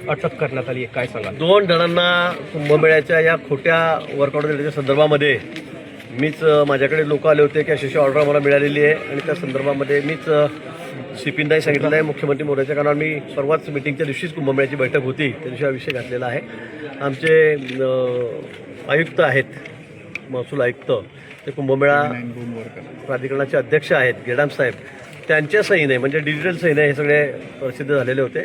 अटक करण्यात आली आहे, काय सांगा? 2 जणांना कुंभमेळ्याच्या या खोट्या वर्कआउट देण्याच्या संदर्भामध्ये मीच माझ्याकडे लोक आले होते की अशी ऑर्डर मला मिळालेली आहे आणि त्या संदर्भामध्ये मीच CPंनाही सांगितलेलं आहे, मुख्यमंत्री मोदीच्या, कारण मी सर्वात मिटिंगच्या दिवशीच कुंभमेळ्याची बैठक होती त्या दिवशी हा विषय घातलेला आहे. आमचे आयुक्त आहेत, महसूल आयुक्त, ते कुंभमेळा प्राधिकरणाचे अध्यक्ष आहेत गेडाम साहेब, त्यांच्या सहीने म्हणजे डिजिटल सहीने हे सगळे प्रसिद्ध झालेले होते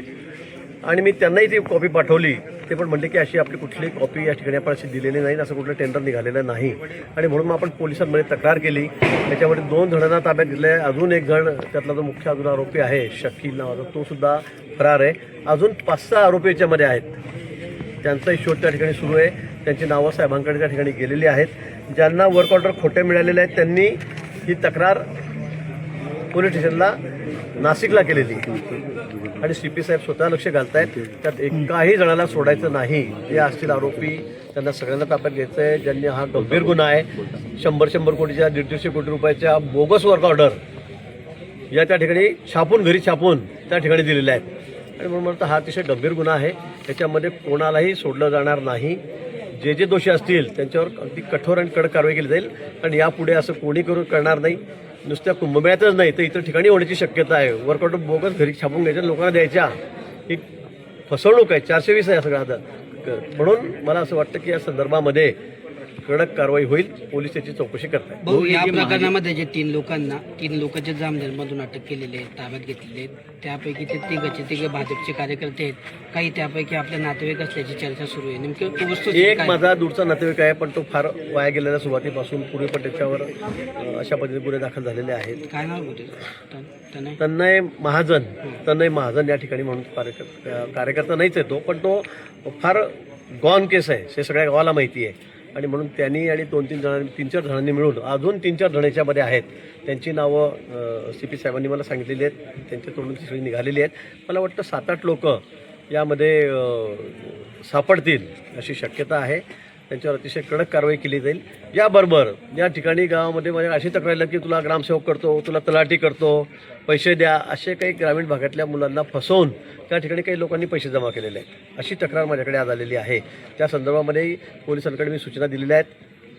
आणि मी त्यांनाही ती कॉपी पाठवली. ते पण म्हणले की अशी आपली कुठलीही कॉपी या ठिकाणी आपण अशी दिलेली नाही, असं कुठलं टेंडर निघालेलं नाही आणि म्हणून मग आपण पोलिसांमध्ये तक्रार केली. त्याच्यामध्ये 2 जणांना ताब्यात घेतले. अजून एक जण त्यातला जो मुख्य अजून आरोपी आहे शकील नावाचा, तो सुद्धा फरार आहे. अजून 5-6 आरोपी याच्यामध्ये आहेत, त्यांचाही शोध त्या ठिकाणी सुरू आहे. त्यांची नावं साहेबांकडे त्या ठिकाणी गेलेली आहेत. ज्यांना वर्क ऑर्डर खोटे मिळालेले आहेत त्यांनी ही तक्रार पोलीस स्टेशनला नाशिकला केलेली आणि CP साहेब स्वतः लक्ष घालतायत. त्यात एकाही जणाला सोडायचं नाही. जे असतील आरोपी त्यांना सगळ्यांना ताब्यात घ्यायचं आहे. ज्यांनी हा गंभीर गुन्हा आहे, 100 कोटीच्या 150 कोटी रुपयाच्या बोगस वर्क ऑर्डर या त्या ठिकाणी छापून, घरी छापून त्या ठिकाणी दिलेल्या आहेत आणि म्हणून म्हणतो हा अतिशय गंभीर गुन्हा आहे. त्याच्यामध्ये कोणालाही सोडलं जाणार नाही. जे दोषी असतील त्यांच्यावर अगदी कठोर आणि कडक कारवाई केली जाईल. कारण यापुढे असं कोणी करणार नाही. नुसत्या कुंभमेळ्यातच नाही तर इतर ठिकाणी होण्याची शक्यता आहे. वर्कआउट बोगस घरी छापून घ्यायच्या, लोकांना द्यायच्या, ही फसवणूक आहे. 420 आहे सगळं आता. म्हणून मला असं वाटतं की या संदर्भामध्ये कडक कारवाई होईल. पोलीस त्याची चौकशी करतात. भाऊ, या प्रकरणामध्ये जे 3 लोकांच्या जामनेरमधून अटक केलेले आहेत, ताब्यात घेतलेले आहेत, त्यापैकी ते तिघे भाजपचे कार्यकर्ते आहेत. काही त्यापैकी आपले नातेवाईक असल्याची चर्चा सुरू आहे. नेमकं वस्तू एक माझा दूरचा नातेवाईक आहे, पण तो फार वाया गेलेला सुरुवातीपासून. पूर्वी पण त्याच्यावर अशा पद्धतीने गुन्हे दाखल झालेले आहेत. काय नाव होते? तन्मय महाजन या ठिकाणी म्हणून कार्यकर्ता नाहीच आहे तो, पण तो फार गॉन केस आहे हे सगळ्या गावाला माहिती आहे आणि म्हणून त्यांनी आणि 3-4 जणांनी मिळून अजून 3-4 जण याच्यामध्ये आहेत. त्यांची नावं CP साहेबांनी मला सांगितलेली आहेत. त्यांच्या तोंडून सगळी निघालेली आहेत. मला वाटतं 7-8 लोक यामध्ये सापडतील अशी शक्यता आहे. त्यांच्यावर अतिशय कडक कारवाई केली जाईल. याबरोबर या ठिकाणी गावामध्ये माझ्या अशी तक्रार की तुला ग्रामसेवक करतो, तुला तलाठी करतो, पैसे द्या, असे काही ग्रामीण भागातल्या मुलांना फसवून त्या ठिकाणी काही लोकांनी पैसे जमा केलेले आहेत. अशी तक्रार माझ्याकडे आज आलेली आहे. त्या संदर्भामध्ये पोलिसांकडे मी सूचना दिलेल्या आहेत.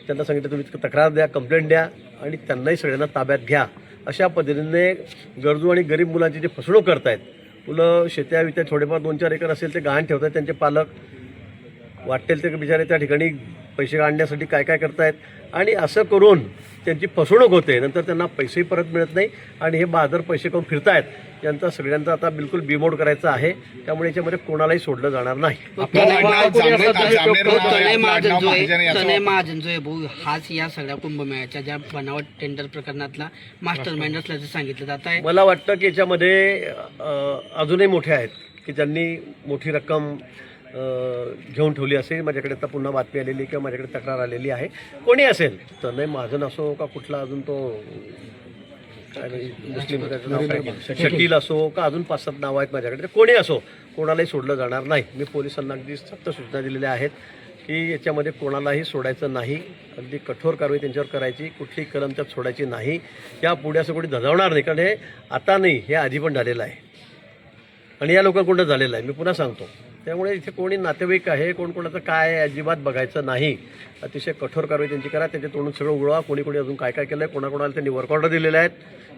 त्यांना सांगितलं तुम्ही तक्रार द्या, कंप्लेंट द्या आणि त्यांनाही सगळ्यांना ताब्यात घ्या. अशा पद्धतीने गरजू आणि गरीब मुलांची जी फसवणूक करतायत, मुलं शेत्या थोडेफार 2-4 एकर असेल ते गहाण ठेवतात, त्यांचे पालक वाटेल ते बिचारे त्या ठिकाणी पैसे आणण्यासाठी काय करतायत आणि असं करून त्यांची फसवणूक होते. नंतर त्यांना पैसेही परत मिळत नाही आणि हे बहादर पैसे करून फिरतायत. यांचा सगळ्यांचा आता बिलकुल बिमोड करायचा आहे. त्यामुळे याच्यामध्ये कोणालाही सोडलं जाणार नाही. तनय महाजन जो आहे भाऊ, हाच या सगळ्या कुंभमेळ्याच्या ज्या बनावट टेंडर प्रकरणातला मास्टर माइंड असल्याचं सांगितलं जात आहे. मला वाटतं की याच्यामध्ये अजूनही मोठे आहेत की ज्यांनी मोठी रक्कम घेऊन ठेवली असेल. माझ्याकडे आता पुन्हा बातमी आलेली किंवा माझ्याकडे तक्रार आलेली आहे. कोणी असेल, तनय महाजन असो का कुठला अजून तो मुस्लिम नाव काय शकील असो का अजून 5-7 नावं आहेत माझ्याकडे, कोणी असो कोणालाही सोडलं जाणार नाही. मी पोलिसांना अगदी सक्त सूचना दिलेल्या आहेत की याच्यामध्ये कोणालाही सोडायचं नाही. अगदी कठोर कारवाई त्यांच्यावर करायची, कुठलीही कलम त्यात सोडायची नाही. यापुढे असं कोणी धजावणार नाही, कारण हे आता नाही, हे आधी पण झालेलं आहे आणि या लोकांकडून झालेलं आहे. मी पुन्हा सांगतो. त्यामुळे इथे कोणी नातेवाईक आहे, कोणाचं काय आहे अजिबात बघायचं नाही. अतिशय कठोर कारवाई त्यांची करा. त्यांच्या तोंडून सगळं उघडवा. कोणी अजून काय केलं आहे, कोणाला त्यांनी वर्क ऑर्डर दिलेले आहेत.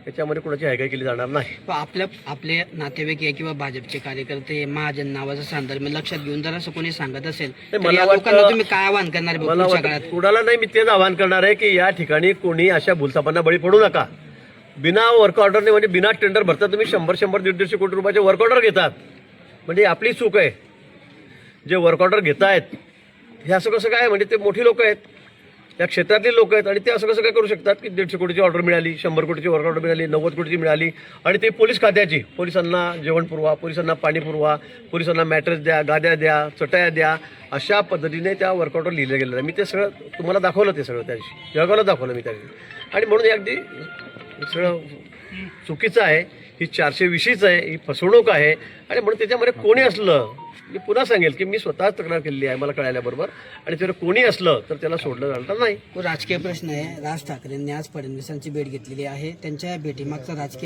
त्याच्यामध्ये कोणाची हायगाई केली जाणार नाही. आपले नातेवाईक आहे किंवा भाजपचे कार्यकर्ते महाजन नावाचा संदर्भ लक्षात घेऊन जर असं कोणी सांगत असेल तर या लोकांना तुम्ही काय आवाहन करणार? कुणाला नाही, मी तेच आवाहन करणार आहे की या ठिकाणी कोणी अशा भूलथापांना बळी पडू नका. बिना वर्क ऑर्डरने म्हणजे बिना टेंडर भरता तुम्ही 100, 150 कोटी रुपयाचे वर्क ऑर्डर घेतात, म्हणजे आपली चूक आहे. जे वर्क ऑर्डर घेत आहेत हे असं कसं काय, म्हणजे ते मोठी लोक आहेत, त्या क्षेत्रातली लोक आहेत आणि ते असं कसं काय करू शकतात की 150 कोटीची ऑर्डर मिळाली, 100 कोटीची वर्क ऑर्डर मिळाली, 90 कोटीची मिळाली आणि ते पोलीस खात्याची. पोलिसांना जेवण पुरवा, पोलिसांना पाणी पुरवा, पोलिसांना मॅट्रेस द्या, गाद्या द्या, चटया द्या, अशा पद्धतीने त्या वर्क ऑर्डर लिहिलं गेलेलं आहे. मी ते सगळं तुम्हाला दाखवलं, ते सगळं त्या दिवशी जगाला दाखवलं मी त्या दिवशी. आणि म्हणून हे अगदी सगळं चुकीचं आहे. ही 420 आहे, ही फसवणूक आहे आणि म्हणून त्याच्यामध्ये कोणी असलं, मी पुन्हा सांगेल की मी स्वतःच तक्रार केलेली आहे मला कळाल्याबरोबर, आणि जर कोणी असलं तर त्याला सोडलं जाणार नाही. राजकीय प्रश्न आहे. राज ठाकरेंनी आज फडणवीसांची भेट घेतलेली आहे. त्यांच्या भेटीमागचा राजकीय